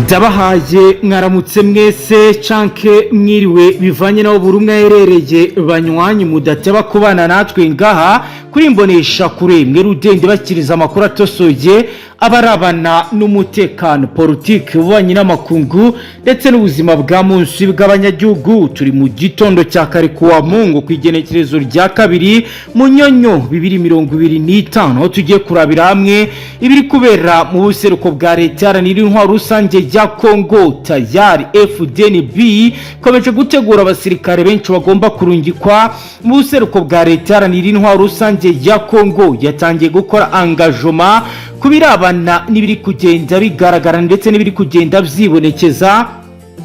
Ndabahaye mwaramutse mwese canke mwiriwe bivanye naho buri umwe aherereye banywanyi mudateba kubana natwe ngaha kuri imbonesha kure mwe rudende bakiriza amakuru atosoye abarabana n'umutekano politique ubanye n'amakungu ndetse n'ubuzima bwa munsi bw'abanyagihugu. Turi mu gitondo cya kare kuwa Mungu kwigenekerezo rya kabiri mu nyonyo 2025 aho tugiye kurabira hamwe ibiri kubera mu buseruko bwa leta yaranira intwaro rusange ya Kongo. Tayari Fdnb komeje gutegura abasirikare benshi bagomba kurungikwa mu buseruko bwa leta yaranira intwaro rusange ya Kongo. Yatangiye gukora engagement kubirabana n'ibiri kugenda bigaragara ndetse n'ibiri kugenda vyibonekeza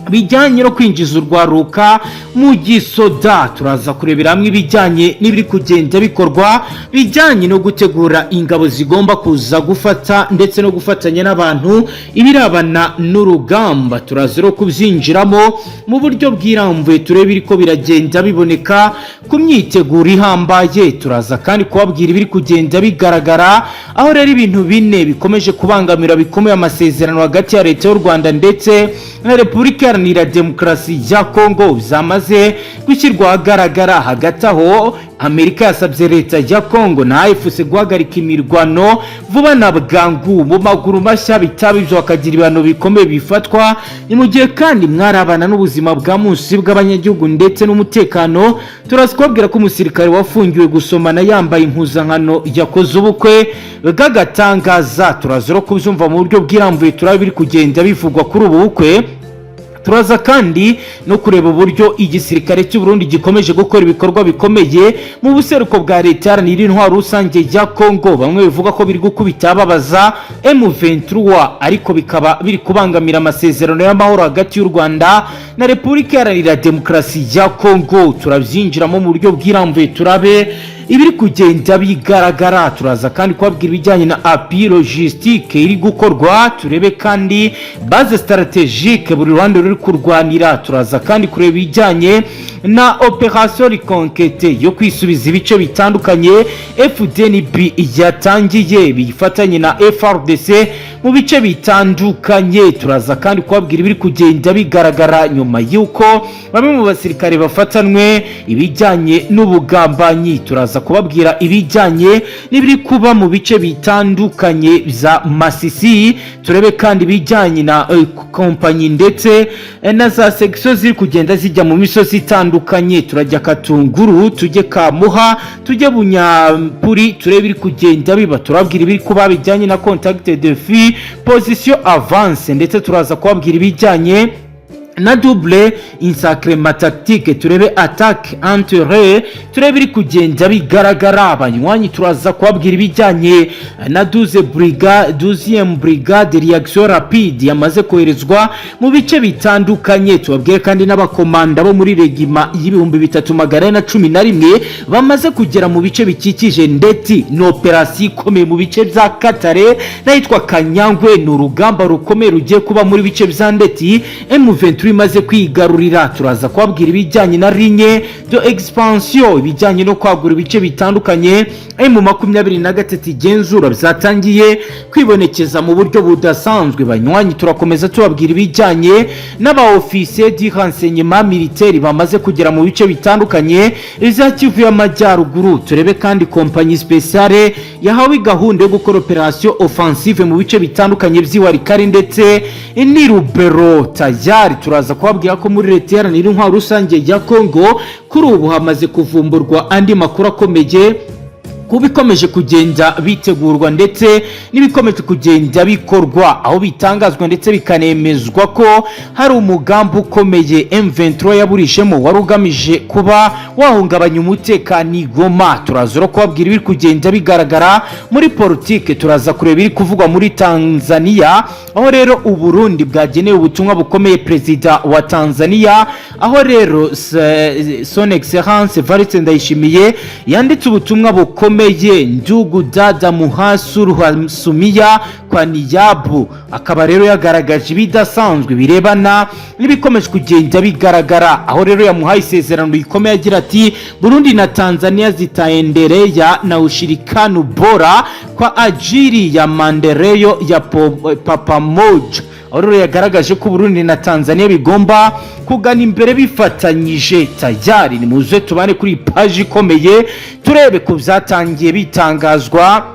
bijyanye no kwinjiza urwaruka mu gisoda. Turaza kurebera hamwe ibijyanye n'ibiri kugenda bikorwa bijyanye no gutegura ingabo zigomba kuza gufata ndetse no gufatanya n'abantu ibirabana n'urugamba. Turaza ro kubyinjiramo mu buryo bw'iramvuye turebe iriko biragenda biboneka ku myiteguro ihambaye. Turaza kandi kubabwira ibiri kugenda bigaragara aho rero ibintu bine bikomeje kubangamira bikomeye amasezerano hagati ya leta y'u Rwanda ndetse na Repubulika Iharanira Demokarasi ya Kongo zamaze gushyirwa ahagaragara. Hagati aho Amerika yasabye leta ya Kongo na AFC guhagarika imirwano vuba na bwangu mu maguru mashya bitabivyo bakagira ibano bikomeye bifatwa. Ni mu gihe kandi mwarabana n'ubuzima bwa munsi bw'abanyagihugu ndetse n'umutekano. Turazikubwira ko umusirikare wafungiwe gusomana yambaye impuzankano yakoze ubukwe bw'agatangaza. Turazoro kubyumva mu buryo bw'iramvuye turabiri kugenda bivugwa kuri ubu bukwe. Turaza kandi no kureba uburyo igisirikare cy'u Burundi gikomeje gukora ibikorwa bikomeye mu buseruko bwa leta yaranira intwaro rusange ya Kongo. Bamwe bivuga ko biri gukubita babaza M23 ariko bikaba biri kubangamira amasezerano y'amahoro hagati y'u Rwanda na Repubulika Iharanira Demokarasi ya Kongo. Turabyinjiramo mu buryo bw'iramvuye turabe ibiri kugenda bigaragara. Turaza kandi kubabwira ibijyanye na appui logistique iri gukorwa, turebe kandi base stratégique buri ruhande ruri kurwanira. Turaza kandi kureba ibijyanye na operation reconquête yo kwisubiza ibice bitandukanye Fdnb yatangiye bifatanye na FRDC mu bice bitandukanye. Turaza kandi kubabwira ibiri kugenda bigaragara nyuma yuko bamwe mu basirikare bafatanwe ibijyanye n'ubugambanyi. Turaza kubabwira ibijyanye n'ibiri kuba mu bice bitandukanye za Masisi. Turebe kandi ibijyanye na kompanyi ndetse na za section ziri kugenda zijya mu misozi itandukanye. Turajya Katunguru, tujye Kamuha, tujye Bunyampuri, turebe ibiri kugenda biba. Turabwira ibiri kuba bijyanye na contact de fi position avance ndetse turaza kubabwira ibijyanye na double insacrement tactique. Turebe attaque entre turebe iri kugenda bigaragara. Abanywanyi turaza kubabwira ibijyanye na 12e brigade reaction rapide yamaze koherezwa mu bice bitandukanye. Tubabwire kandi n'abakomanda bo muri regima y'ibihumbi 311 bamaze kugera mu bice bikikije ndeti no operation ikomeye mu bice bya Katare nayitwa Kanyangwe. N'urugamba rukomeye rugiye kuba muri bice bya ndeti M23 imaze kwigarurira. Turaza kubabwira ibijyanye na ligne de expansion ibijyanye no kwagura ibice bitandukanye M23 igenzura byatangiye kwibonekeza mu buryo budasanzwe. Banywanyi turakomeza tubabwira ibijyanye n'aba officier du renseignement militaire bamaze kugera mu bice bitandukanye za Kivu y'Amajyaruguru. Turebe kandi compagnie spéciale yahawe gahunda yo gukora operation offensive mu bice bitandukanye by'iwarikari ndetse ni Rubero. Tayari turaza kubabwira ko muri leta yaranira intwaro rusange ya Kongo kuri ubu hamaze kuvumburwa andi makuru akomeye kubikomeje kugenda bitegurwa ndetse n'ibikomeje kugenda bikorwa, aho bitangazwa ndetse bikanemezwa ko hari umugambi ukomeye M23 yaburishemo warugamije kuba wahungabanya umutekano i Goma. Turazoro kubabwira ibiri kugenda bigaragara muri politique. Turaza kureba iri kuvugwa muri Tanzania aho rero u Burundi bwagenewe ubutumwa bukomeye perezida wa Tanzania, aho rero son excellence Evariste Ndayishimiye yanditse ubutumwa bukomeye ndugu dada muhasuru Sumia kwa niyabu. Akaba rero yagaragaje ibidasanzwe birebana n'ibikomeje kugenda bigaragara, aho rero yamuhaye isezerano rikomeye agira ati Burundi na Tanzania zitaendelea na ushirikiano bora kwa ajili ya maendeleo ya pamoja. aho rero yagaragaje ko Burundi na Tanzania bigomba kugana imbere bifatanyije. Tayari ni muze tubane kuri page ikomeye turebe ko byatangiye bitangazwa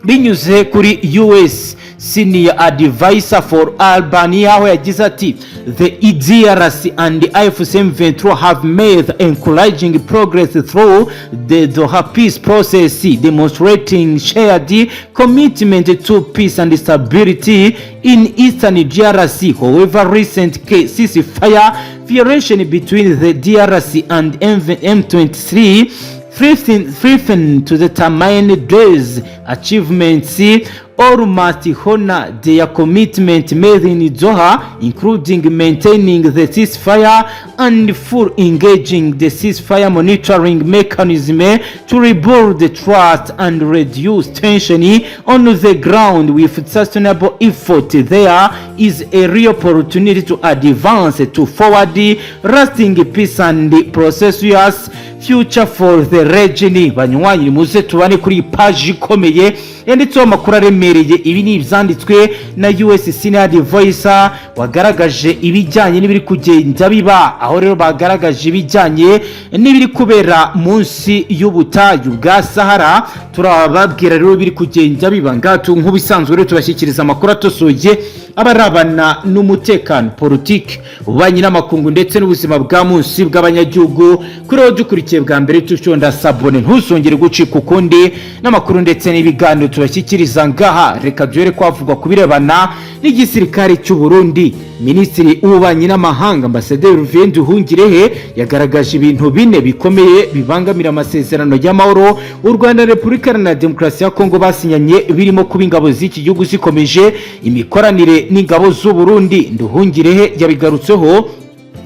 binyuze kuri US Senior Advisor for Albania, aho yagize ati the EDRC and the AFCM23 have made encouraging progress through the Doha peace process, demonstrating shared commitment to peace and stability in Eastern DRC. However, recent ceasefire violation between the DRC and M23 threaten to determine these achievements. All must honor their commitment made in Doha, including maintaining the ceasefire and full engaging the ceasefire monitoring mechanism to rebuild the trust and reduce tension on the ground. With sustainable effort, there is a real opportunity to advance to forward lasting peace and prosperous future for the region. Banywanyi muze tubane kuri page ikomeye yanditseho amakuru aremereye. Ibi ni ibyanditswe na US Senior Advisor wagaragaje ibijyanye n'ibiri kugenda biba, aho rero bagaragaje ibijyanye n'ibiri kubera munsi y'ubutayu bwa Sahara. Turababwira rero biri kugenda biba ngatu nk'ubisanzwe rero tubashyikiriza amakuru atosoye abarabana n'umutekano, politique, ububanyi n'amakungu ndetse n'ubuzima bwa munsi bw'abanyagihugu. Kuri rero dukurikiye bwa mbere tushonda sabone ntuzongere gucika ukundi n'amakuru ndetse n'ibiganiro tubashyikiriza ngaha. Reka duhere kwavugwa kubirebana n'igisirikare cy'u Burundi. Minisitiri w'ububanyi n'amahanga Ambasaderi Nduhungirehe yagaragaje ibintu bine bikomeye bibangamira amasezerano y'amahoro u Rwanda na Repubulika Iharanira Demokarasi ya Kongo basinyanye, birimo kuba ingabo z'iki gihugu zikomeje imikoranire n'ingabo z'u Burundi. Nduhungirehe yabigarutseho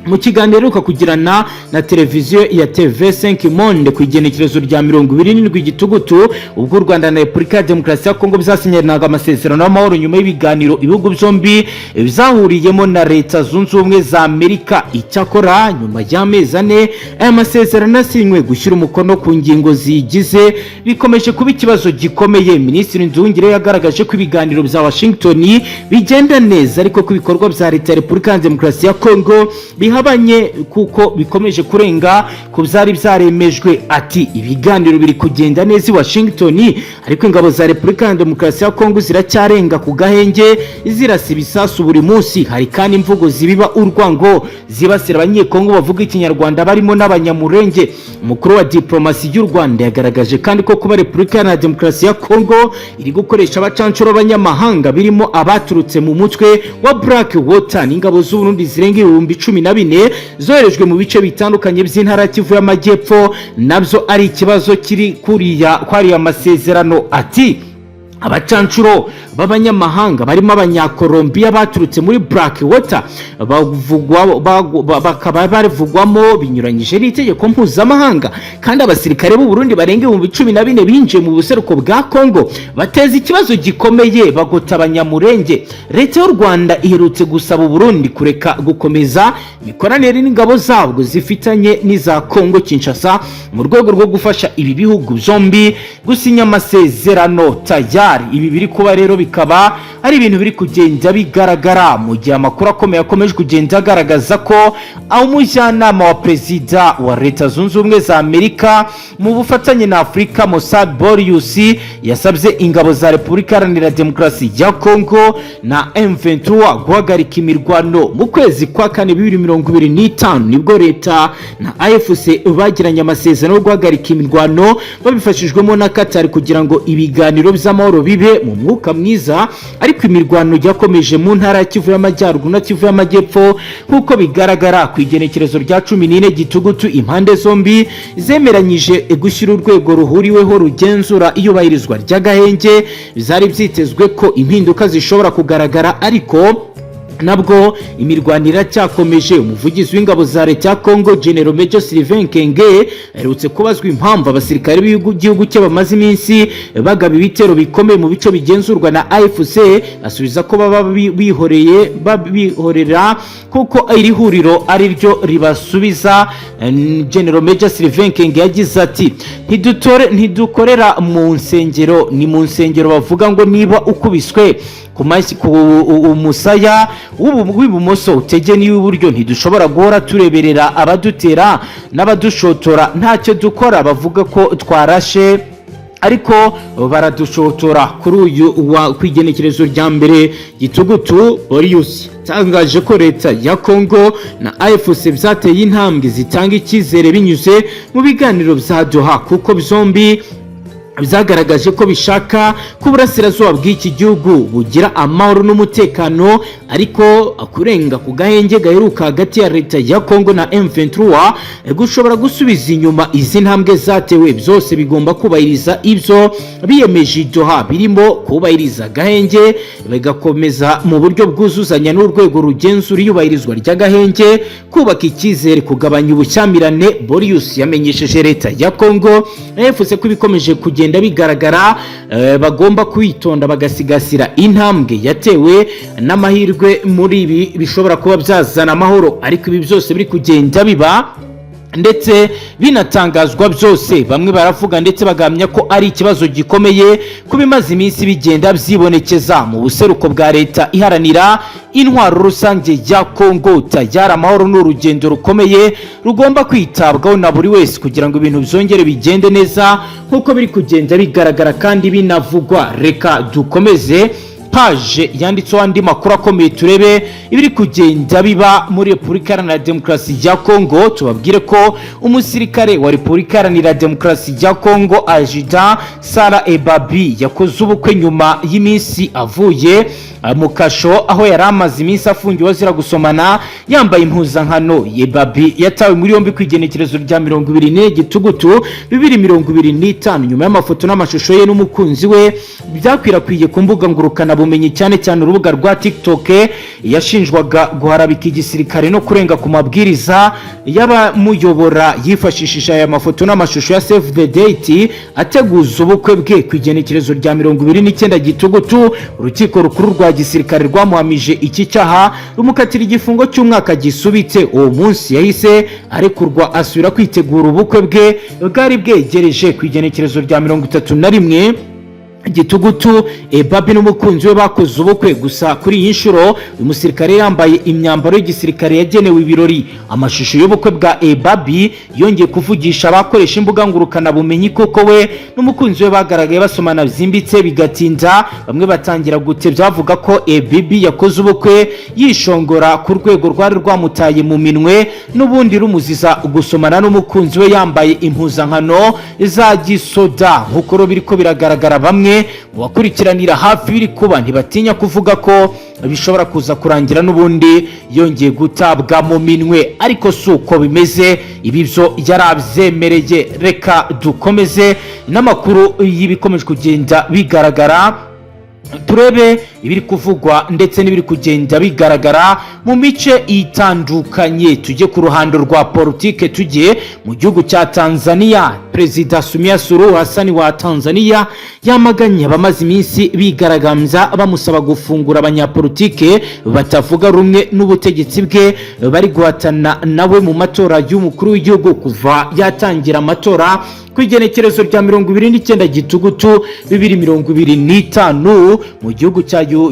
mu kiganiro kugirana na televiziyo ya TV5 Monde ku igenekerezo rya 27 Gitugutu, ubwo u Rwanda na Repubulika ya Demokarasi ya Kongo bizasinyanaga amasezerano y'amahoro nyuma y'ibiganiro ibihugu byombi bizahuriyemo na Leta Zunze Ubumwe za Amerika. Icyakora nyuma y'amezi ane aya masezerano asinywe, gushyira umukono ku ngingo zigize bikomeje kuba ikibazo gikomeye. Minisitiri Nduhungirehe yagaragaje ko ibiganiro bya Washington bigenda neza, ariko ku bikorwa bya Leta ya Repubulika ya Demokarasi ya Kongo bihabanye kuko bikomeje kurenga ku byari byaremejwe. Ati ibiganiro biri kugenda neza i Washington, ariko ingabo za Repubulika ya Demokarasi ya Kongo ziracyarenga ku gahenge zirasa ibisasu buri munsi. Hari kandi imvugo zibiba urwango zibasira abanyekongo bavuga ikinyarwanda barimo n'abanyamurenge. Umukuru wa diplomasi y'u Rwanda yagaragaje kandi ko kuba Repubulika ya Demokarasi ya Kongo iri gukoresha abacancuro b'abanyamahanga birimo abaturutse mu mutwe wa Black Water n'ingabo z'u Burundi zirenga 14,000 zoherejwe mu bice bitandukanye by'intara Kivu y'Amajyepfo nabyo ari ikibazo kiri kuriya kwari amasezerano. Ati abacancuro b'abanyamahanga barimo abanyakolombiya baturutse muri Black Water bakaba barivugwamo binyuranyije n'itegeko mpuzamahanga, kandi abasirikare b'u Burundi barenga 14,000 binjiye mu buseruko bwa Kongo bateza ikibazo gikomeye bagota abanyamurenge. Leta y'u Rwanda iherutse gusaba u Burundi kureka gukomeza imikoranire n'ingabo zabwo zifitanye n'iza Kongo Kinshasa mu rwego rwo gufasha ibi bihugu byombi gusinya amasezerano. Tayari ibi biri kuba rero bikaba ari ibintu biri kugenda bigaragara mu gihe amakuru akomeye akomeje kugenda agaragaza ko umujyanama wa perezida wa Leta Zunze Ubumwe za Amerika mu bufatanye na Afrika Mossad Boryus yasabye ingabo za Repubulika Iharanira Demokarasi ya Kongo na M23 guhagarika imirwano mu kwezi kwa 4 2025. Nibwo Leta na AFC bagiranye amasezerano yo guhagarika imirwano babifashijwemo na Qatar kugira ngo ibiganiro by'amahoro bibe mu mwuka mwiza, ariko imirwano yakomeje mu ntara ya Kivu y'Amajyaruguru na Kivu y'Amajyepfo nk'uko bigaragara ku igenekerezo rya 14 Gitugutu. Impande zombi zemeranyije gushyira urwego ruhuriweho rugenzura iyubahirizwa ry'agahenge. Bizari byitezwe ko impinduka zishobora kugaragara, ariko nabwo imirwanira cyakomeje. Umuvugizi w'ingabo za Leta ya Kongo General Major Sylvain Kenge aherutse kubazwa impamvu abasirikare b'igihugu cye bamaze iminsi bagaba ibitero bikomeye mu bice bigenzurwa na AFC. Asubiza ko baba bihorera kuko iri huriro ari ryo ribasubiza. General Major Sylvain Kenge yagize ati ntidukorera mu nsengero, ni mu nsengero bavuga ngo niba ukubiswe umusaya w'ibumoso utege n'iw'iburyo ntidushobora guhora tureberera abadutera n'abadushotora ntacyo dukora bavuga ko twarashe ariko baradushotora kuri uyu kwigenekerezo rya mbere gitugutu Boris tangaje ko leta ya Kongo na AFC byateye intambwe zitanga icyizere binyuze mu biganiro bya Doha kuko byombi byagaragaje ko bishaka ko uburasirazuba bw'iki gihugu bugira amahoro n'umutekano ariko akurenga ku gahenge gaheruka hagati ya leta ya Kongo na M23 gushobora gusubiza inyuma izi ntambwe zatewe byose bigomba kubahiriza ibyo biyemeje Doha birimo kubahiriza gahenge bigakomeza mu buryo bwuzuzanya n'urwego rugenzura iyubahirizwa ry'agahenge kubaka icyizere kugabanya ubushyamirane. Boris yamenyesheje leta ya Kongo yavuze ko bikomeje kugenda bigaragara bagomba kwitonda bagasigasira intambwe yatewe n'amahirwe muri ibi bishobora kuba byazana amahoro ariko ibi byose biri kugenda biba ndetse binatangazwa byose bamwe baravuga ndetse bagamya ko ari ikibazo gikomeye kubimaze iminsi bigenda byibonekeza mu buseruko bwa leta iharanira intwaro rusange ya Kongo. Tajyara amahoro n'urugendo rukomeye rugomba kwitabwaho na buri wese kugira ngo ibintu byongere bigende neza nkuko biri kugenda bigaragara kandi binavugwa. Reka dukomeze page yanditseho andi makuru akomeye turebe ibiri kugenda biba muri Repubulika Iharanira Demokarasi ya Kongo. Tubabwire ko umusirikare wa Repubulika Iharanira Demokarasi ya Kongo Ajida Sara Ebabi yakoze ubukwe nyuma y'iminsi avuye mu kasho aho yari amaze iminsi afungiwe azira gusomana yambaye impuzankano. Ebabi yatawe muri yombi kwigenekerezo rya 24 gitugutu 2025 nyuma y'amafoto n'amashusho ye n'umukunzi we byakwirakwiye ku mbuga ngurukana bumenyi cyane cyane urubuga rwa TikTok. Yashinjwaga guharabika igisirikare no kurenga ku mabwiriza y'abamuyobora yifashishije aya mafoto n'amashusho ya Save the Date ateguza ubukwe bwe kwigenekerezo rya 29 gitugutu. Urukiko rukuru rwa gisirikare rwamuhamije iki cyaha rumukatira igifungo cy'umwaka gisubitse. Uwo munsi yahise arekurwa asubira kwitegura ubukwe bwe bwari bwegereje kwigenekerezo rya 31 gitugutu. Ebabi n'umukunzi we bakoze ubukwe gusa kuri iyi nshuro uyu musirikare yambaye imyambaro y'igisirikare yagenewe ibirori. Amashusho y'ubukwe bwa Ebabi yongeye kuvugisha abakoresha imbuga ngurukana bumenyi kuko we n'umukunzi we bagaragaye basomana byimbitse bigatinda. Bamwe batangira gutebya bavuga ko Ebabi yakoze ubukwe yishongora ku rwego rwari rwamutaye mu minwe n'ubundi rumuziza gusomana n'umukunzi we yambaye impuzankano za gisoda nk'uko biriko biragaragara. Bamwe mu bakurikiranira hafi biri kuba ntibatinya kuvuga ko bishobora kuza kurangira n'ubundi yongeye gutabwa mu minwe ariko suko bimeze ibi byo yarabyemereye. Reka dukomeze n'amakuru y'ibikomeje kugenda bigaragara turebe ibiri kuvugwa ndetse n'ibiri kugenda bigaragara mu mice itandukanye. Tujye ku ruhando rwa politike tujye mu gihugu cya Tanzania. Perezida Samia Suluhu Hassan wa Tanzania yamaganye abamaze iminsi bigaragambya bamusaba gufungura abanyapolitike batavuga rumwe n'ubutegetsi bwe bari guhatana nawe mu matora y'umukuru w'igihugu kuva yatangira amatora kwigenekerezo rya 29 gitugutu 2025 mu gihugu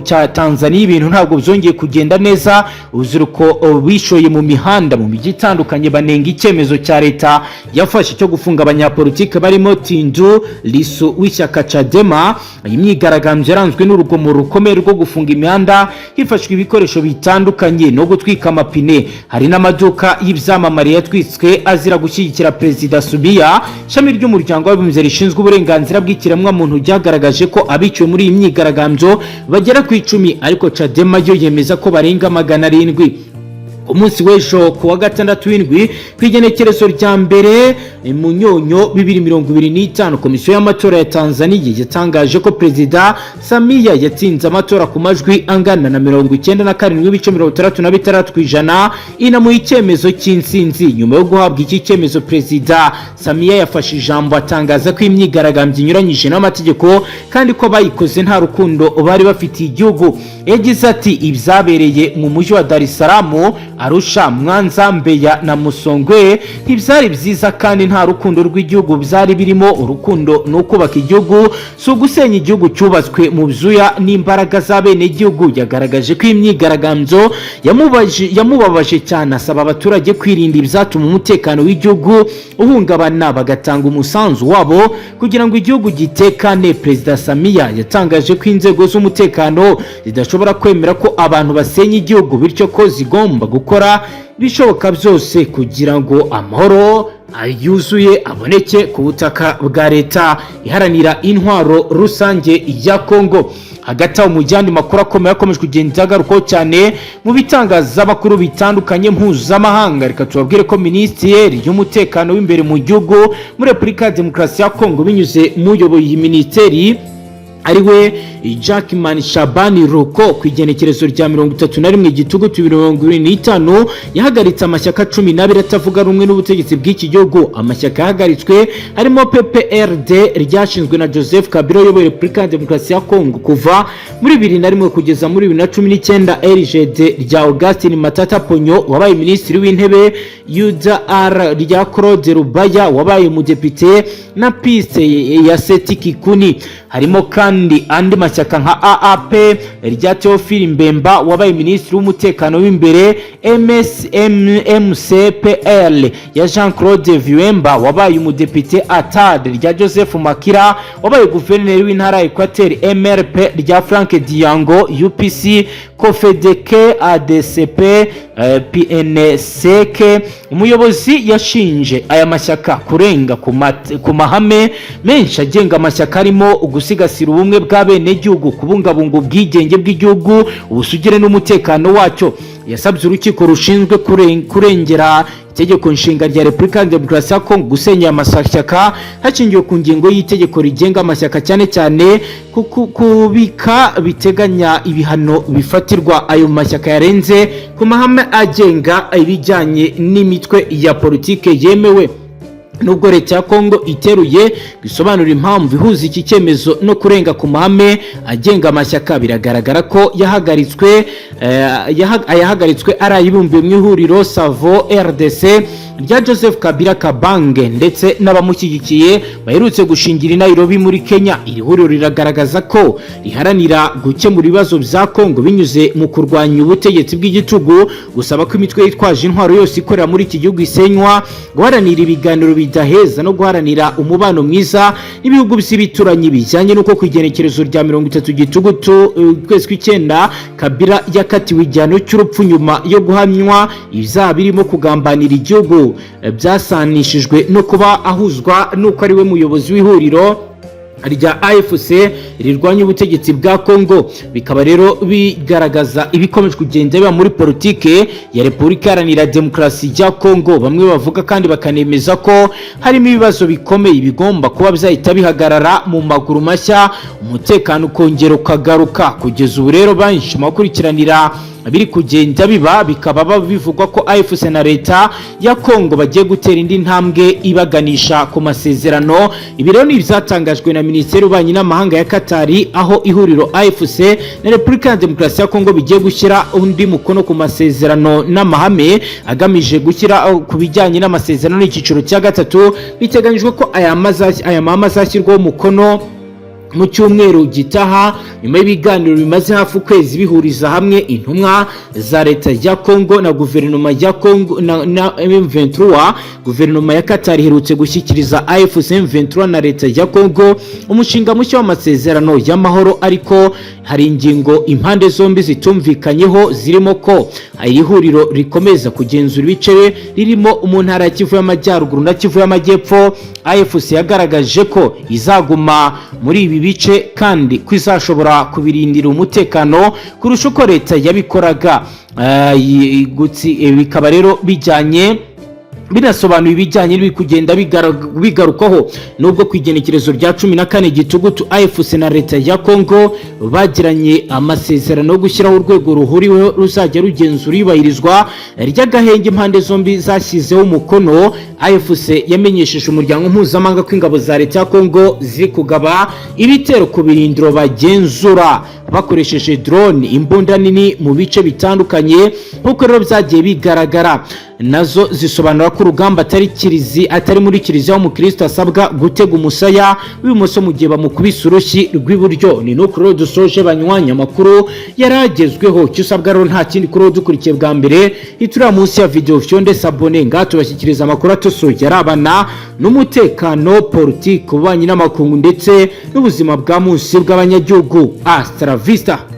cya Tanzania. Ibintu ntabwo byongeye kugenda neza. Uzuruko bishoye mu mihanda mu mijyi itandukanye banenga icyemezo cya leta yafashe cyo gufunga abanyapolitike barimo Tundu Lissu w'ishyaka Chadema. Imyigaragambyo yaranzwe n'urugomo rukomeye rwo gufunga imihanda hifashishwa ibikoresho bitandukanye no gutwika amapine. Hari n'amaduka y'ibyamamare yatwitswe azira gushyigikira Perezida Samia. Ishami ry'umuryango w'abibumbye rishinzwe uburenganzira bw'ikiremwa muntu ryagaragaje ko abiciwe muri iyi myigaragambyo bagera ku 10 ariko Chadema yo yemeza ko barenga 700. Umunsi w'ejo ku wa gatandatu w'indwi kwigenekerezo rya mbere mu nyonyo 2025 komisiyo y'amatora ya Tanzania yatangaje ko Perezida Samia yatsinze amatora ku majwi angana na 97.36% inamuha icyemezo cy'insinzi. Nyuma yo guhabwa iki cyemezo Perezida Samia yafashe ijambo atangaza ko imyigaragambyo inyuranyije n'amategeko kandi ko bayikoze nta rukundo bari bafitiye igihugu. yagize ati ibyabereye mu mujyi wa Dar es Salaam, Arusha, Mwanza, Mbeya na Musongwe ntibyari byiza kandi nta rukundo rw'igihugu byari birimo. Urukundo no kubaka igihugu so gusenya igihugu cyubatswe mu byuya n'imbaraga za bene igihugu. Yagaragaje ko imyigaragambyo yamubabaje cyane, asaba abaturage kwirinda ibyatuma umutekano w'igihugu uhungabana bagatanga umusanzu wabo kugira ngo igihugu gitekane. Perezida Samia yatangaje ko inzego z'umutekano zidashobora kwemera ko abantu basenya igihugu, bityo ko zigomba gukora ibishoboka byose kugira ngo amahoro yuzuye aboneke ku butaka bwa leta iharanira intwaro rusange ya Kongo. Hagati aho mu yandi makuru akomeye akomeje kugenda agarukaho cyane mu bitangazamakuru bitandukanye mpuzamahanga, reka tubabwire ko minisiteri y'umutekano w'imbere mu gihugu muri Repubulika ya Demokarasi ya Kongo binyuze mu uyoboye iyi minisiteri ariwe Jackman Shabani Roko ku igenekerezo rya 31 Gitugutu 2025 yahagaritse amashyaka 12 atavuga rumwe n'ubutegetsi bw'iki gihugu. Amashyaka yahagaritswe harimo PPRD ryashinzwe na Joseph Kabila uyoboye Repubulika ya Demokarasi ya Kongo kuva muri 2001 kugeza muri 2019, RGD rya Augustin Matata Ponyo wabaye minisitiri w'intebe, UDR rya Claude Rubaya wabaye umudepite na piste ya Seti Kikuni. Harimo kandi andi mashyaka nka AAP rya Theophile Mbemba wabaye minisitiri w'umutekano w'imbere, MCPL ya Jean Claude Viwemba wabaye umudepite, ATAD rya Joseph Makira wabaye guverineri w'intara Equateur, MRP rya Frank Diango, UPC, COFEDEC, ADCP, PNSK. Umuyobozi yashinje aya mashyaka kurenga ku mahame menshi agenga amashyaka arimo gusigasira ubumwe bwa bene gihugu, kubungabunga ubwigenge bw'igihugu, ubusugire n'umutekano wacyo. Yasabye urukiko rushinzwe kurengera itegeko nshinga rya Repubulika ya Demokarasi ya Kongo gusenya amashyaka hakingiwe ku ngingo y'itegeko rigenga amashyaka, cyane cyane kubika biteganya ibihano bifatirwa ayo mashyaka yarenze ku mahame agenga ibijyanye n'imitwe ya politike yemewe. Nubwo leta ya Kongo iteruye bisobanura impamvu ihuza iki cyemezo no kurenga ku mahame agenga amashyaka, biragaragara ko yahagaritswe ari ayibumbiye mu ihuriro Savo RDC rya Joseph Kabila Kabange ndetse n'abamushyigikiye baherutse gushingira i Nairobi muri Kenya. Iri huriro riragaragaza ko riharanira gukemura ibibazo bya Kongo binyuze mu kurwanya ubutegetsi bw'igitugu, gusaba ko imitwe yitwaje intwaro yose ikorera muri iki gihugu isenywa, guharanira ibiganiro bidaheza no guharanira umubano mwiza n'ibihugu by'ibituranyi bijyanye n'uko ku igenekerezo rya 30 Gitugutu kwezi kw'icyenda Kabila yakatiwe igihano cy'urupfu nyuma yo guhamywa ibyaha birimo kugambanira igihugu byasanishijwe no kuba ahuzwa n'uko ari we muyobozi w'ihuriro rya AFC rirwanya ubutegetsi bwa Kongo. Bikaba rero bigaragaza ibikomeje kugenda biba muri politike ya Repubulika Iharanira Demokarasi ya Kongo. Bamwe bavuga kandi bakanemeza ko harimo ibibazo bikomeye bigomba kuba byahita bihagarara mu maguru mashya, umutekano ukongera ukagaruka. Kugeza ubu rero benshi makurikiranira biri kugenda biba bikaba bivugwa ko AFC na leta ya Kongo bagiye gutera indi ntambwe ibaganisha ku masezerano. Ibi rero ni ibyatangajwe na Minisiteri y'Ububanyi n'Amahanga ya Katari, aho ihuriro AFC na Repubulika ya Demokarasi ya Kongo bigiye gushyira undi mukono ku masezerano n'amahame agamije gushyira ku bijyanye n'amasezerano n'ikiciro cya gatatu. Biteganyijwe ko aya mahame azashyirwaho umukono mu cyumweru gitaha nyuma y'ibiganiro bimaze hafi ukwezi bihuriza hamwe intumwa za leta ya Kongo na guverinoma ya Kongo na M23. Guverinoma ya Qatar iherutse gushyikiriza AFC M23 na leta ya Kongo umushinga mushya w'amasezerano y'amahoro, ariko hari ingingo impande zombi zitumvikanyeho zirimo ko iri huriro rikomeza kugenzura ibice ririmo mu ntara ya Kivu y'Amajyaruguru na Kivu y'Amajyepfo. AFC yagaragaje ko izaguma muri ibi bice kandi kwizashobora kubirindira umutekano kurusha uko leta yabikoraga. Bikaba rero bijyanye binasobanuye ibijyanye n'ibiri kugenda bigarukwaho nubwo ku igenekerezo rya 14 Gitugutu AFC na leta ya Congo bagiranye amasezerano yo gushyiraho urwego ruhuriweho ruzajya rugenzura ibahirizwa ry'agahenge impande zombi zashyizeho umukono. AFC yamenyesheje umuryango mpuzamahanga ko ingabo za leta ya Congo ziri kugaba ibitero ku birindiro bagenzura bakoresheje drone, imbunda nini mu bice bitandukanye nk'uko rero byagiye bigaragara. Nazo zisobanura ko urugamba atari muri kiliziya w'umukristo asabwa gutega umusaya w'ibumoso mu gihe bamukubise urushyi rw'iburyo. Ni nuko rero dusoje banywanya amakuru yaragezweho. Cyo usabwa rero nta kindi kuri dukurikiye bwa mbere itura munsi ya video fyonde sabone ngato bashyikiriza amakuru atosoje arabana n'umutekano, politique, ububanyi n'amakungu ndetse n'ubuzima bwa munsi bw'abanyagihugu. Hasta la vista.